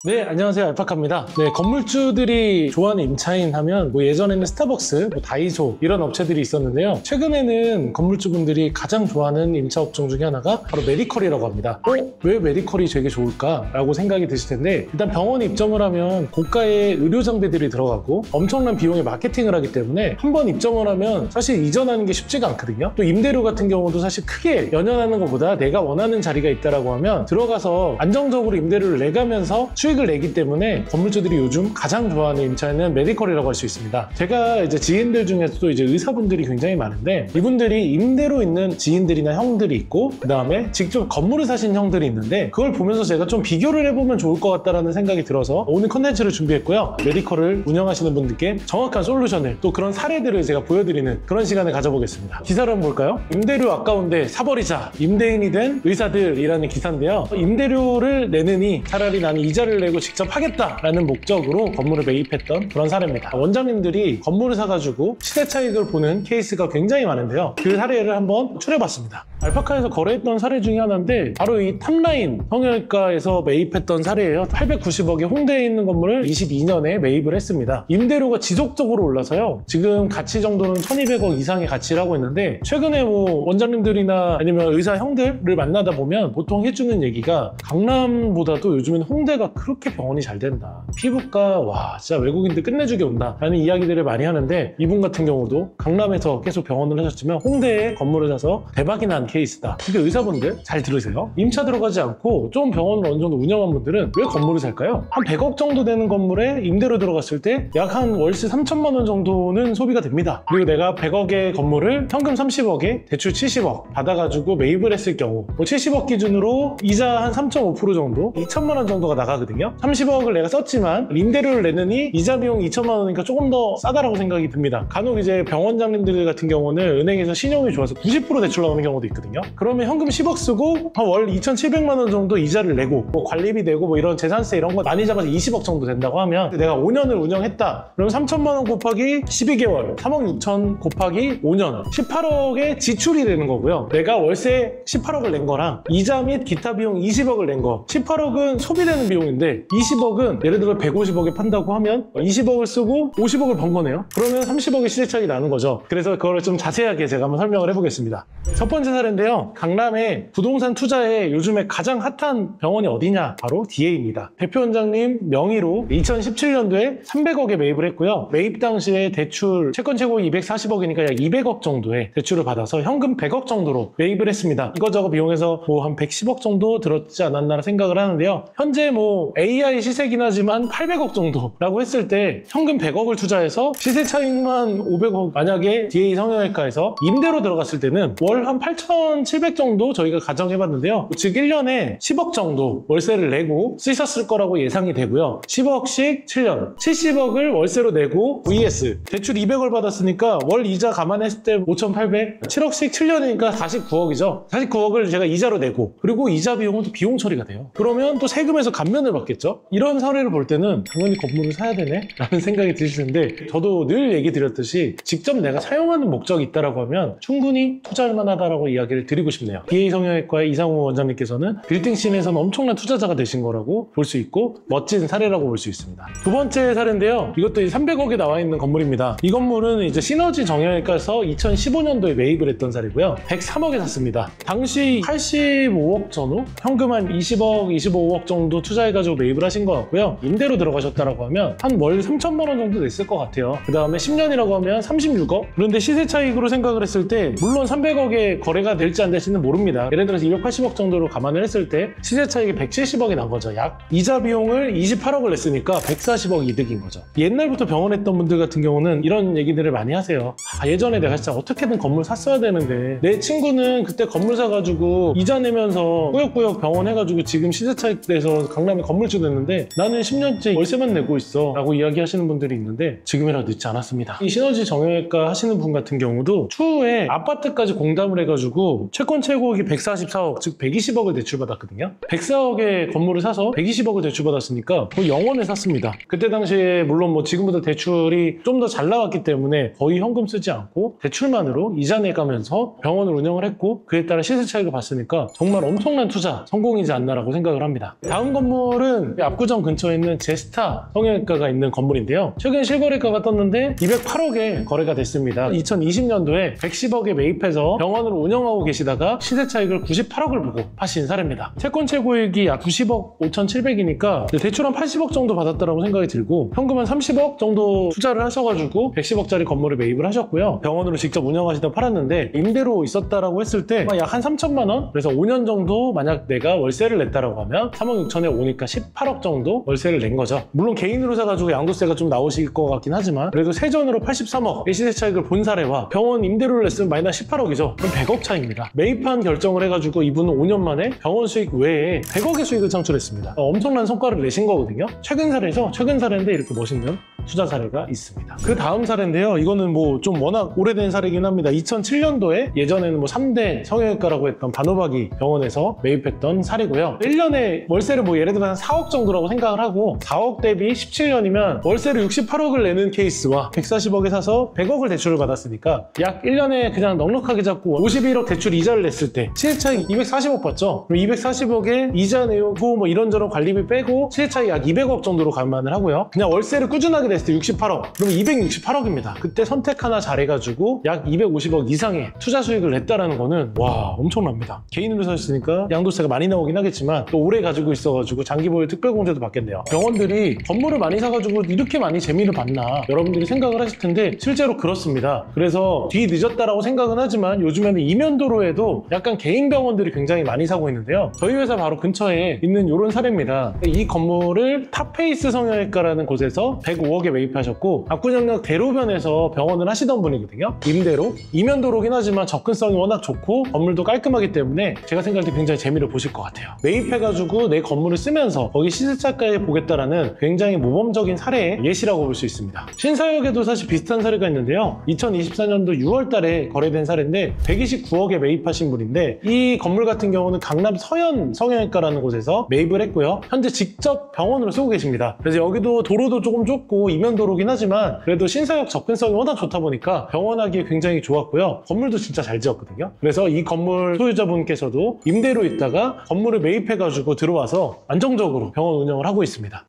네, 안녕하세요. 알파카입니다. 네, 건물주들이 좋아하는 임차인 하면 예전에는 스타벅스, 다이소 이런 업체들이 있었는데요. 최근에는 건물주분들이 가장 좋아하는 임차 업종 중에 하나가 바로 메디컬이라고 합니다. 왜 메디컬이 되게 좋을까? 라고 생각이 드실 텐데, 일단 병원에 입점을 하면 고가의 의료 장비들이 들어가고 엄청난 비용의 마케팅을 하기 때문에 한번 입점을 하면 사실 이전하는 게 쉽지가 않거든요. 또 임대료 같은 경우도 사실 크게 연연하는 것보다 내가 원하는 자리가 있다라고 하면 들어가서 안정적으로 임대료를 내가면서 수익을 내기 때문에 건물주들이 요즘 가장 좋아하는 임차인은 메디컬이라고 할 수 있습니다. 제가 이제 지인들 중에서도 이제 의사분들이 굉장히 많은데, 이분들이 임대로 있는 지인들이나 형들이 있고, 그 다음에 직접 건물을 사신 형들이 있는데, 그걸 보면서 제가 좀 비교를 해보면 좋을 것 같다라는 생각이 들어서 오늘 컨텐츠를 준비했고요. 메디컬을 운영하시는 분들께 정확한 솔루션을, 또 그런 사례들을 제가 보여드리는 그런 시간을 가져보겠습니다. 기사를 한번 볼까요? 임대료 아까운데 사버리자, 임대인이 된 의사들이라는 기사인데요. 임대료를 내느니 차라리 나는 이자를 내고 직접 하겠다라는 목적으로 건물을 매입했던 그런 사례입니다. 원장님들이 건물을 사가지고 시세 차익을 보는 케이스가 굉장히 많은데요. 그 사례를 한번 추려봤습니다. 알파카에서 거래했던 사례 중에 하나인데, 바로 이 탑라인 성형외과에서 매입했던 사례예요. 890억에 홍대에 있는 건물을 22년에 매입을 했습니다. 임대료가 지속적으로 올라서요, 지금 가치 정도는 1200억 이상의 가치를 하고 있는데, 최근에 원장님들이나 아니면 의사 형들을 만나다 보면 보통 해주는 얘기가, 강남보다도 요즘엔 홍대가 그렇게 병원이 잘 된다, 피부과 와 진짜 외국인들 끝내주게 온다 라는 이야기들을 많이 하는데, 이분 같은 경우도 강남에서 계속 병원을 하셨지만 홍대에 건물을 사서 대박이 난 케이스다. 근데 의사분들 잘 들으세요. 임차 들어가지 않고 좀 병원을 어느 정도 운영한 분들은 왜 건물을 살까요? 한 100억 정도 되는 건물에 임대료 들어갔을 때 약 한 월세 3천만 원 정도는 소비가 됩니다. 그리고 내가 100억의 건물을 현금 30억에 대출 70억 받아가지고 매입을 했을 경우 70억 기준으로 이자 한 3.5% 정도, 2천만 원 정도가 나가거든요. 30억을 내가 썼지만 임대료를 내느니 이자 비용 2천만 원이니까 조금 더 싸다라고 생각이 듭니다. 간혹 이제 병원장님들 같은 경우는 은행에서 신용이 좋아서 90% 대출 나오는 경우도 있거든요. 그러면 현금 10억 쓰고 한 월 2,700만 원 정도 이자를 내고 관리비 내고 이런 재산세 이런 거 많이 잡아서 20억 정도 된다고 하면, 내가 5년을 운영했다 그러면 3천만 원 곱하기 12개월 3억 6천 곱하기 5년 18억의 지출이 되는 거고요. 내가 월세 18억을 낸 거랑 이자 및 기타 비용 20억을 낸 거, 18억은 소비되는 비용인데 20억은 예를 들어 150억에 판다고 하면 20억을 쓰고 50억을 번 거네요. 그러면 30억의 시세 차익이 나는 거죠. 그래서 그거를 좀 자세하게 제가 한번 설명을 해보겠습니다. 첫 번째 사례인데요. 강남에 부동산 투자에 요즘에 가장 핫한 병원이 어디냐? 바로 DA입니다. 대표 원장님 명의로 2017년도에 300억에 매입을 했고요. 매입 당시에 대출 채권 최고액 240억이니까 약 200억 정도의 대출을 받아서 현금 100억 정도로 매입을 했습니다. 이거저거 비용해서 한 110억 정도 들었지 않았나 생각을 하는데요. 현재 AI 시세긴 하지만 800억 정도라고 했을 때 현금 100억을 투자해서 시세 차익만 500억, 만약에 DA 성형외과에서 임대로 들어갔을 때는 월 한 8,700 정도 저희가 가정해봤는데요. 즉 1년에 10억 정도 월세를 내고 쓰셨을 거라고 예상이 되고요. 10억씩 7년 70억을 월세로 내고 vs 대출 200을 받았으니까 월 이자 감안했을 때 5,800, 7억씩 7년이니까 49억이죠. 49억을 제가 이자로 내고, 그리고 이자 비용은 또 비용 처리가 돼요. 그러면 또 세금에서 감면을 받겠죠. 이런 사례를 볼 때는 당연히 건물을 사야 되네 라는 생각이 드실 텐데, 저도 늘 얘기 드렸듯이 직접 내가 사용하는 목적이 있다라고 하면 충분히 투자할 만하다라고 이야기를 드리고 싶네요. DA 성형외과의 이상우 원장님께서는 빌딩씬에서는 엄청난 투자자가 되신 거라고 볼 수 있고, 멋진 사례라고 볼 수 있습니다. 두 번째 사례인데요. 이것도 300억에 나와 있는 건물입니다. 이 건물은 이제 시너지 정형외과에서 2015년도에 매입을 했던 사례고요. 103억에 샀습니다. 당시 85억 전후 현금 한 20억, 25억 정도 투자해가지고 매입을 하신 것 같고요. 임대로 들어가셨다라고 하면 한 월 3천만 원 정도 냈을 것 같아요. 그 다음에 10년이라고 하면 36억? 그런데 시세 차익으로 생각을 했을 때 물론 300억에 거래가 될지 안 될지는 모릅니다. 예를 들어서 280억 정도로 감안을 했을 때 시세 차익이 170억이 난 거죠. 약 이자 비용을 28억을 냈으니까 140억 이득인 거죠. 옛날부터 병원 했던 분들 같은 경우는 이런 얘기들을 많이 하세요. 예전에 내가 진짜 어떻게든 건물 샀어야 되는데, 내 친구는 그때 건물 사가지고 이자 내면서 꾸역꾸역 병원 해가지고 지금 시세 차익 내서 강남에 건물주 됐는데 나는 10년째 월세만 내고 있어 라고 이야기하시는 분들이 있는데, 지금이라도 늦지 않았습니다. 이 시너지 정형외과 하시는 분 같은 경우도 추후에 아파트까지 공담을 해가지고 채권 최고액이 144억, 즉 120억을 대출받았거든요. 104억에 건물을 사서 120억을 대출받았으니까 거의 영원에 샀습니다. 그때 당시에 물론 지금보다 대출이 좀 더 잘 나왔기 때문에 거의 현금 쓰지 않고 대출만으로 이자 내가면서 병원을 운영을 했고, 그에 따라 시세 차익을 봤으니까 정말 엄청난 투자 성공이지 않나라고 생각을 합니다. 다음 건물은 건물은 압구정 근처에 있는 제스타 성형외과가 있는 건물인데요. 최근 실거래가가 떴는데 208억에 거래가 됐습니다. 2020년도에 110억에 매입해서 병원을 운영하고 계시다가 시세 차익을 98억을 보고 파신 사례입니다. 채권 최고액이 약 90억 5,700이니까 대출 한 80억 정도 받았다고 생각이 들고 현금 한 30억 정도 투자를 하셔가지고 110억짜리 건물을 매입을 하셨고요. 병원으로 직접 운영하시다 팔았는데 임대로 있었다라고 했을 때 약 한 3천만 원? 그래서 5년 정도 만약 내가 월세를 냈다라고 하면 3억 6천에 오니까 18억 정도 월세를 낸 거죠. 물론 개인으로 사가지고 양도세가 좀 나오실 것 같긴 하지만 그래도 세전으로 83억 시세 차익을 본 사례와 병원 임대료를 냈으면 마이너스 18억이죠. 그럼 100억 차이입니다. 매입한 결정을 해가지고 이분은 5년 만에 병원 수익 외에 100억의 수익을 창출했습니다. 엄청난 성과를 내신 거거든요. 최근 사례죠. 최근 사례인데 이렇게 멋있는 투자 사례가 있습니다. 그 다음 사례인데요. 이거는 뭐 좀 워낙 오래된 사례긴 합니다. 2007년도에 예전에는 뭐 3대 성형외과라고 했던 바노바기 병원에서 매입했던 사례고요. 1년에 월세를 뭐 예를 들어 한 4억 정도라고 생각을 하고 4억 대비 17년이면 월세를 68억을 내는 케이스와 140억에 사서 100억을 대출을 받았으니까 약 1년에 그냥 넉넉하게 잡고 51억 대출 이자를 냈을 때 시세차익 240억 받죠. 그럼 240억에 이자 내고 뭐 이런저런 관리비 빼고 시세차익 약 200억 정도로 감안을 하고요. 그냥 월세를 꾸준하게 냈을 때 68억. 그럼 268억입니다. 그때 선택 하나 잘해가지고 약 250억 이상의 투자 수익을 냈다라는 거는 와 엄청납니다. 개인으로 사셨으니까 양도세가 많이 나오긴 하겠지만 또 오래 가지고 있어가지고 장기보유 특별공제도 받겠네요. 병원들이 건물을 많이 사가지고 이렇게 많이 재미를 봤나 여러분들이 생각을 하실 텐데 실제로 그렇습니다. 그래서 뒤 늦었다라고 생각은 하지만 요즘에는 이면도로에도 약간 개인 병원들이 굉장히 많이 사고 있는데요. 저희 회사 바로 근처에 있는 이런 사례입니다. 이 건물을 탑페이스 성형외과라는 곳에서 105억에 매입하셨고 압구정역 대로변에서 병원을 하시던 분이거든요. 임대로 이면도로긴 하지만 접근성이 워낙 좋고 건물도 깔끔하기 때문에 제가 생각할 때 굉장히 재미를 보실 것 같아요. 매입해가지고 내 건물을 쓰면서 거기 시세차가에 보겠다라는 굉장히 모범적인 사례의 예시라고 볼 수 있습니다. 신사역에도 사실 비슷한 사례가 있는데요. 2024년도 6월 달에 거래된 사례인데 129억에 매입하신 분인데 이 건물 같은 경우는 강남 서현 성형외과라는 곳에서 매입을 했고요. 현재 직접 병원으로 쓰고 계십니다. 그래서 여기도 도로도 조금 좁고 이면도로긴 하지만 그래도 신사역 접근성이 워낙 좋다 보니까 병원하기에 굉장히 좋았고요. 건물도 진짜 잘 지었거든요. 그래서 이 건물 소유자분께서도 임대로 있다가 건물을 매입해가지고 들어와서 안정적으로 병원 운영을 하고 있습니다.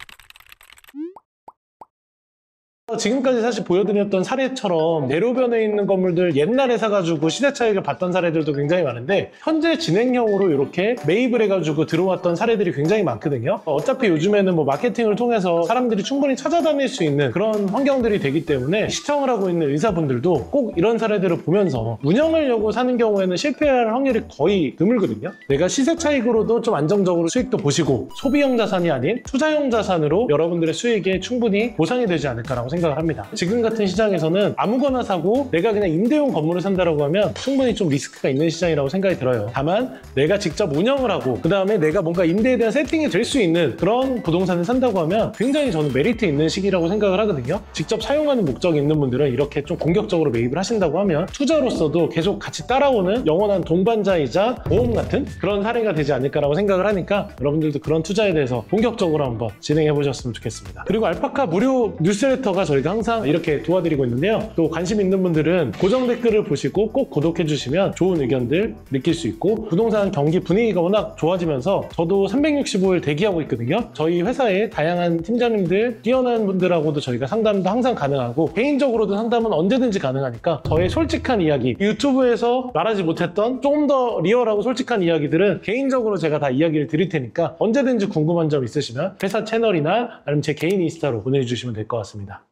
지금까지 사실 보여드렸던 사례처럼 대로변에 있는 건물들 옛날에 사가지고 시세 차익을 봤던 사례들도 굉장히 많은데 현재 진행형으로 이렇게 매입을 해가지고 들어왔던 사례들이 굉장히 많거든요. 어차피 요즘에는 뭐 마케팅을 통해서 사람들이 충분히 찾아다닐 수 있는 그런 환경들이 되기 때문에 시청을 하고 있는 의사분들도 꼭 이런 사례들을 보면서 운영하려고 사는 경우에는 실패할 확률이 거의 드물거든요. 내가 시세 차익으로도 좀 안정적으로 수익도 보시고 소비형 자산이 아닌 투자형 자산으로 여러분들의 수익에 충분히 보상이 되지 않을까라고 생각을 합니다. 지금 같은 시장에서는 아무거나 사고 내가 그냥 임대용 건물을 산다라고 하면 충분히 좀 리스크가 있는 시장이라고 생각이 들어요. 다만 내가 직접 운영을 하고 그 다음에 내가 뭔가 임대에 대한 세팅이 될 수 있는 그런 부동산을 산다고 하면 굉장히 저는 메리트 있는 시기라고 생각을 하거든요. 직접 사용하는 목적이 있는 분들은 이렇게 좀 공격적으로 매입을 하신다고 하면 투자로서도 계속 같이 따라오는 영원한 동반자이자 보험 같은 그런 사례가 되지 않을까라고 생각을 하니까 여러분들도 그런 투자에 대해서 본격적으로 한번 진행해 보셨으면 좋겠습니다. 그리고 알파카 무료 뉴스레터가 저희가 항상 이렇게 도와드리고 있는데요. 또 관심 있는 분들은 고정 댓글을 보시고 꼭 구독해 주시면 좋은 의견들 느낄 수 있고 부동산 경기 분위기가 워낙 좋아지면서 저도 365일 대기하고 있거든요. 저희 회사에 다양한 팀장님들, 뛰어난 분들하고도 저희가 상담도 항상 가능하고 개인적으로도 상담은 언제든지 가능하니까 저의 솔직한 이야기, 유튜브에서 말하지 못했던 조금 더 리얼하고 솔직한 이야기들은 개인적으로 제가 다 이야기를 드릴 테니까 언제든지 궁금한 점 있으시면 회사 채널이나 아니면 제 개인 인스타로 보내주시면 될 것 같습니다.